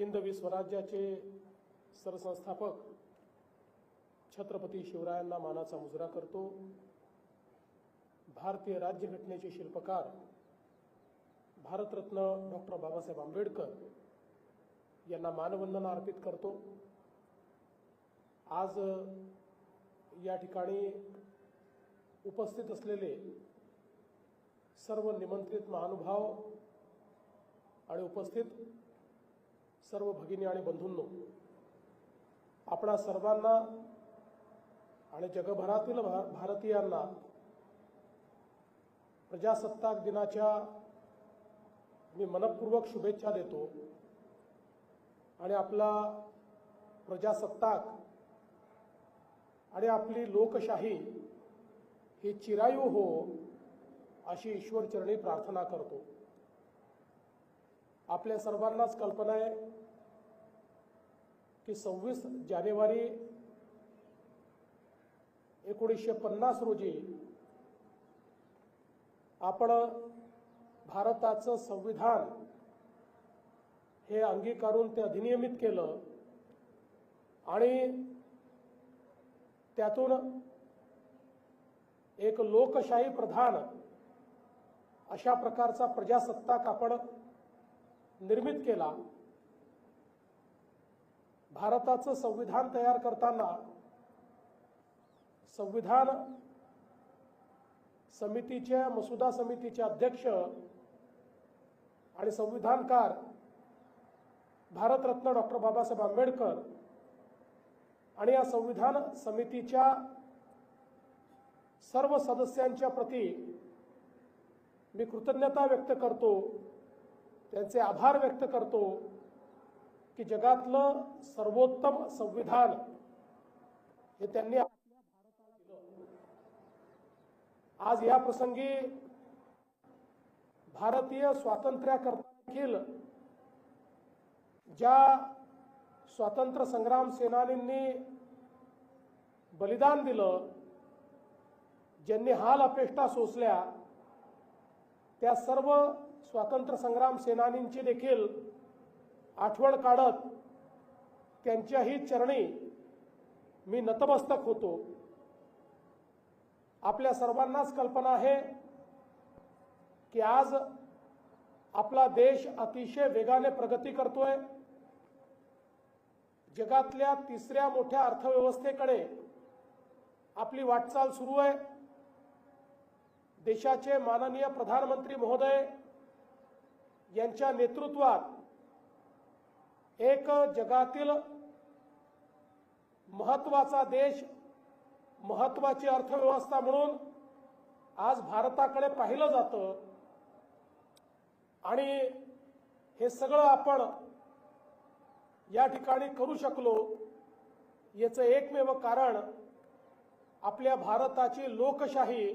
हिंदवी स्वराज्याचे सरसंस्थापक छत्रपती शिवरायांना मानाचा मुजरा करतो। भारतीय राज्यघटनेचे शिल्पकार भारतरत्न डॉक्टर बाबासाहेब आंबेडकर यांना मानवंदना अर्पित करतो। आज या ठिकाणी उपस्थित असलेले सर्व निमंत्रित महानुभाव आणि उपस्थित सर्व भगिनी आणि बंधूंनो, आपणा सर्वांना आणि जगभरातील भारतीयांना प्रजासत्ताक दिनाच्या मी मनपूर्वक शुभेच्छा देतो। आणि आपला प्रजासत्ताक आणि आपली लोकशाही ही चिरायू हो अशी ईश्वरचरणी प्रार्थना करतो। आपल्या सर्वांनाच कल्पना आहे की 26 जानेवारी 1950 रोजी आपण भारताचं संविधान हे अंगीकारून ते अधिनियमित केलं आणि त्यातून एक लोकशाही प्रधान अशा प्रकारचा प्रजासत्ताक आपण निर्मित केला। भारताचं संविधान तयार करताना संविधान समितीच्या मसुदा समितीचे अध्यक्ष आणि संविधानकार भारतरत्न डॉक्टर बाबासाहेब आंबेडकर आणि या संविधान समितीच्या सर्व सदस्यांच्या प्रती मी कृतज्ञता व्यक्त करतो, त्यांचे आभार व्यक्त करतो की जगातलं सर्वोत्तम संविधान हे त्यांनी आपल्या भारताला दिलं। आज या प्रसंगी भारतीय स्वातंत्र्याकरता देखील ज्या स्वातंत्र्य संग्राम सेनानींनी बलिदान दिलं, ज्यांनी हाल अपेष्टा सोसल्या, त्या सर्व स्वातंत्र्य संग्राम सेनानींची देखील आठवण काढत त्यांच्याही चरणी मी नतमस्तक होतो। आपल्या सर्वांनाच कल्पना आहे की आज आपला देश अतिशय वेगाने प्रगती करतोय। जगातल्या तिसऱ्या मोठ्या अर्थव्यवस्थेकडे आपली वाटचाल सुरू आहे। देशाचे माननीय प्रधानमंत्री महोदय यांच्या नेतृत्वात एक जगातील महत्त्वाचा देश, महत्त्वाची अर्थव्यवस्था म्हणून आज भारताकडे पाहिलं जातं। आणि हे सगळं आपण या ठिकाणी करू शकलो याचं एकमेव कारण आपल्या भारताची लोकशाही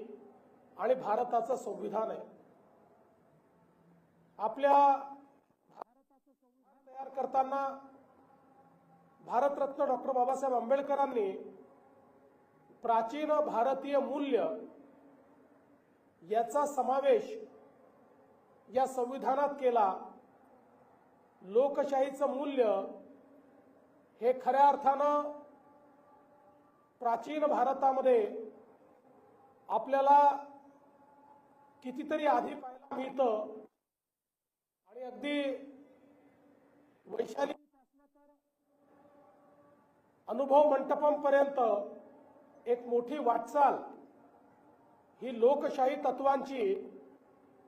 आणि भारताचं संविधान आहे। आपल्या भारताचं संविधान तयार करताना भारतरत्न डॉक्टर बाबासाहेब आंबेडकरांनी प्राचीन भारतीय मूल्य याचा समावेश या संविधानात केला। लोकशाहीचं मूल्य हे खऱ्या अर्थानं प्राचीन भारतामध्ये आपल्याला कितीतरी आधी पाहायला मिळतं आणि अगदी वैशाली अनुभव मंटपमपर्यंत एक मोठी वाटचाल ही लोकशाही तत्वांची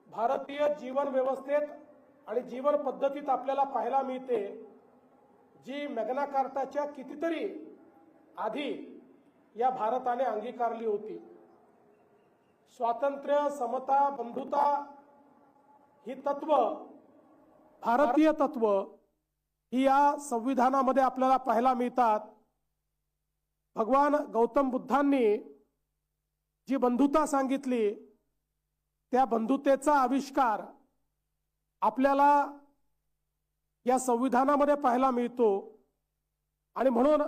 भारतीय जीवन व्यवस्थेत आणि जीवन पद्धतीत आपल्याला पाहायला मिळते, जी मॅग्ना कार्टाच्या कितीतरी आधी या भारताने अंगीकारली होती। स्वातंत्र्य, समता, बंधुता ही तत्व, भारतीय तत्व ही या संविधानामध्ये आपल्याला पाहायला मिळतात। भगवान गौतम बुद्धांनी जी बंधुता सांगितली, त्या बंधुतेचा आविष्कार आपल्याला या संविधानामध्ये पाहायला मिळतो। आणि म्हणून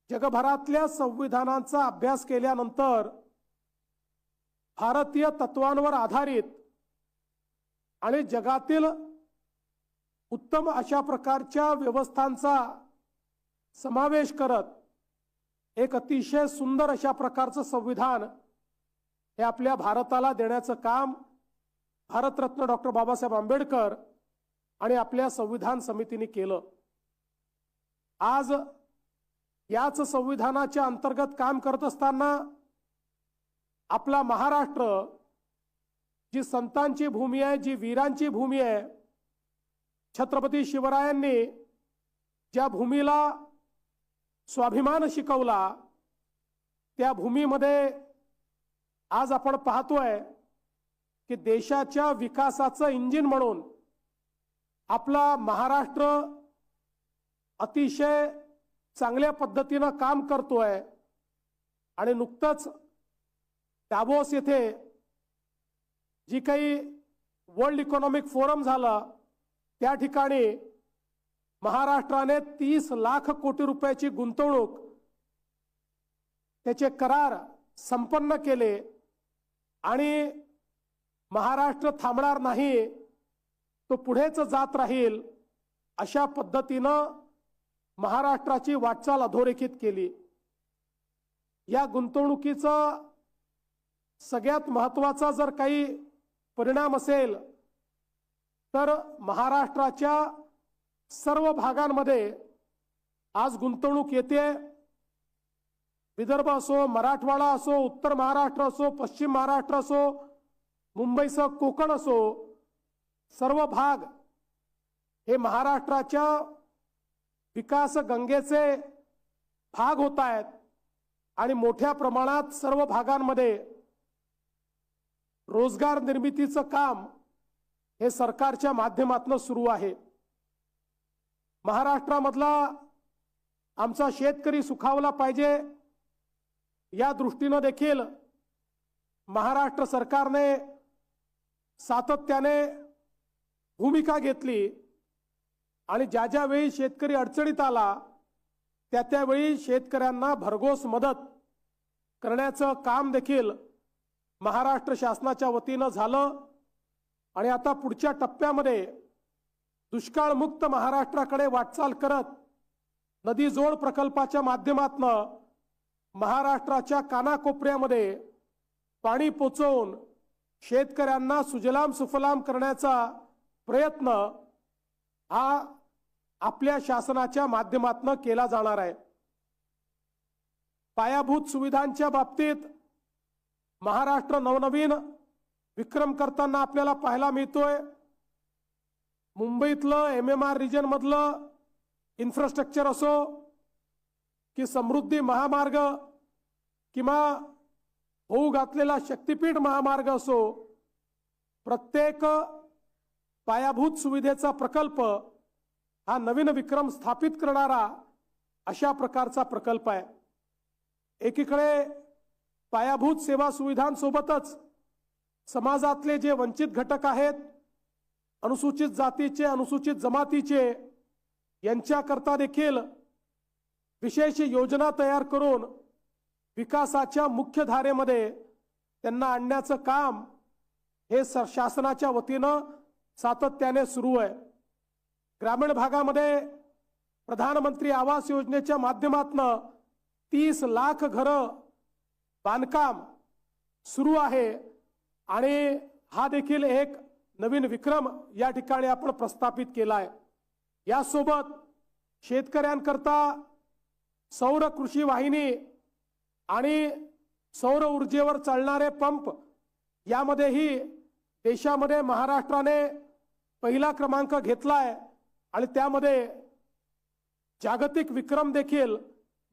जगभरातल्या संविधानांचा अभ्यास केल्यानंतर भारतीय तत्वांवर आधारित आणि जगातील उत्तम अशा प्रकारच्या व्यवस्थांचा समावेश करत एक अतिशय सुंदर अशा प्रकारचं संविधान हे आपल्या भारताला देण्याचं काम भारतरत्न डॉक्टर बाबासाहेब आंबेडकर आणि आपल्या संविधान समितीने केलं. आज याच संविधानाच्या अंतर्गत काम करत असताना आपला महाराष्ट्र जी संतांची भूमी आहे, जी वीरांची भूमी आहे, छत्रपती शिवरायांनी ज्या भूमीला स्वाभिमान शिकवला त्या भूमीमध्ये आज आपण पाहतोय की देशाच्या विकासाचं इंजिन म्हणून आपला महाराष्ट्र अतिशय चांगल्या पद्धतीनं काम करतोय. आणि नुकतंच दावोस येथे जी काही वर्ल्ड इकॉनॉमिक फोरम झाला त्या ठिकाणी महाराष्ट्राने 30 लाख कोटी रुपयाची गुंतवणूक त्याचे करार संपन्न केले. आणि महाराष्ट्र थांबणार नाही, तो पुढेच जात राहील अशा पद्धतीनं महाराष्ट्राची वाटचाल अधोरेखित केली. या गुंतवणुकीचा सगळ्यात महत्त्वाचा जर काही परिणाम असेल तर महाराष्ट्राच्या सर्व भागांमध्ये आज गुंतवणूक येते. विदर्भ असो, मराठवाडा असो, उत्तर महाराष्ट्र असो, पश्चिम महाराष्ट्र असो, मुंबईसह कोकण असो, सर्व भाग हे महाराष्ट्राच्या विकास गंगेचे भाग होत आहेत. आणि मोठ्या प्रमाणात सर्व भागांमध्ये रोजगार निर्मितीचं काम हे सरकारच्या माध्यमातून सुरू आहे. महाराष्ट्रामधला आमचा शेतकरी सुखावला पाहिजे या दृष्टीने देखील महाराष्ट्र सरकारने सातत्याने भूमिका घेतली. आणि ज्या ज्या वेळी शेतकरी अडचणीत आला त्या त्यावेळी शेतकऱ्यांना भरघोस मदत करण्याचं काम देखील महाराष्ट्र शासनाच्या वतीनं झालं. आणि आता पुढच्या टप्प्यामध्ये दुष्काळमुक्त महाराष्ट्राकडे वाटचाल करत नदी जोड प्रकल्पाच्या माध्यमातून महाराष्ट्राच्या कानाकोपऱ्यामध्ये पाणी पोचवून शेतकऱ्यांना सुजलाम सुफलाम करण्याचा प्रयत्न हा आपल्या शासनाच्या माध्यमातून केला जाणार आहे. पायाभूत सुविधांच्या बाबतीत महाराष्ट्र नवनवीन विक्रम करताना आपल्याला पाहायला मिळतोय. मुंबईतलं MMR रिजन मधलं इन्फ्रास्ट्रक्चर असो की समृद्धी महामार्ग किंवा होऊ घातलेला शक्तीपीठ महामार्ग असो, प्रत्येक पायाभूत सुविधेचा प्रकल्प हा नवीन विक्रम स्थापित करणारा अशा प्रकारचा प्रकल्प आहे. एकीकडे पायाभूत सेवा सुविधांसोबतच समाजातले जे वंचित घटक आहेत, अनुसूचित जातीचे, अनुसूचित जमातीचे, यांच्याकरता देखील विशेष योजना तयार करून विकासाच्या मुख्य धारेमध्ये त्यांना आणण्याचं काम हे शासनाच्या वतीनं सातत्याने सुरू आहे. ग्रामीण भागामध्ये प्रधानमंत्री आवास योजनेच्या माध्यमातून 30 लाख घरं बांधकाम सुरू आहे. आणि हा देखील एक नवीन विक्रम या ठिकाणी आपण प्रस्थापित केला आहे. यासोबत शेतकऱ्यांकरता सौर कृषी वाहिनी आणि सौर ऊर्जेवर चालणारे पंप यामध्येही देशामध्ये महाराष्ट्राने पहिला क्रमांक घेतलाय. आणि त्यामध्ये जागतिक विक्रम देखील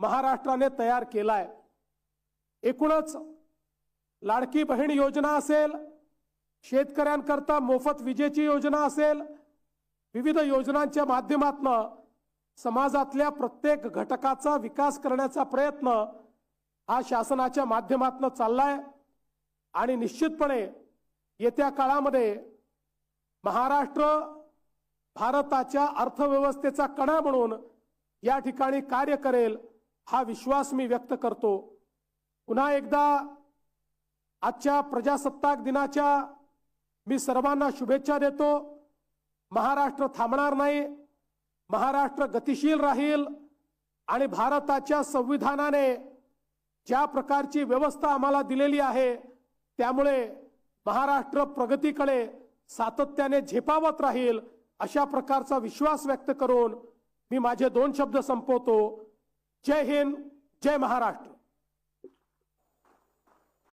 महाराष्ट्राने तयार केलाय. एकूणच लाडकी बहीण योजना असेल, शेतकऱ्यांकरता मोफत विजेची योजना असेल, विविध योजनांच्या माध्यमातून समाजातल्या प्रत्येक घटकाचा विकास करण्याचा प्रयत्न हा शासनाच्या माध्यमातून चाललाय. आणि निश्चितपणे येत्या काळामध्ये महाराष्ट्र भारताच्या अर्थव्यवस्थेचा कणा म्हणून या ठिकाणी कार्य करेल हा विश्वास मी व्यक्त करतो. पुन्हा एकदा आजच्या प्रजासत्ताक दिनाच्या मी सर्वांना शुभेच्छा देतो. महाराष्ट्र थांबणार नाही, महाराष्ट्र गतिशील राहील आणि भारताच्या संविधानाने ज्या प्रकारची व्यवस्था आम्हाला दिलेली आहे त्यामुळे महाराष्ट्र प्रगतीकडे सातत्याने झेपावत राहील अशा प्रकारचा विश्वास व्यक्त करून मी माझे 2 शब्द संपवतो. जय हिंद, जय महाराष्ट्र.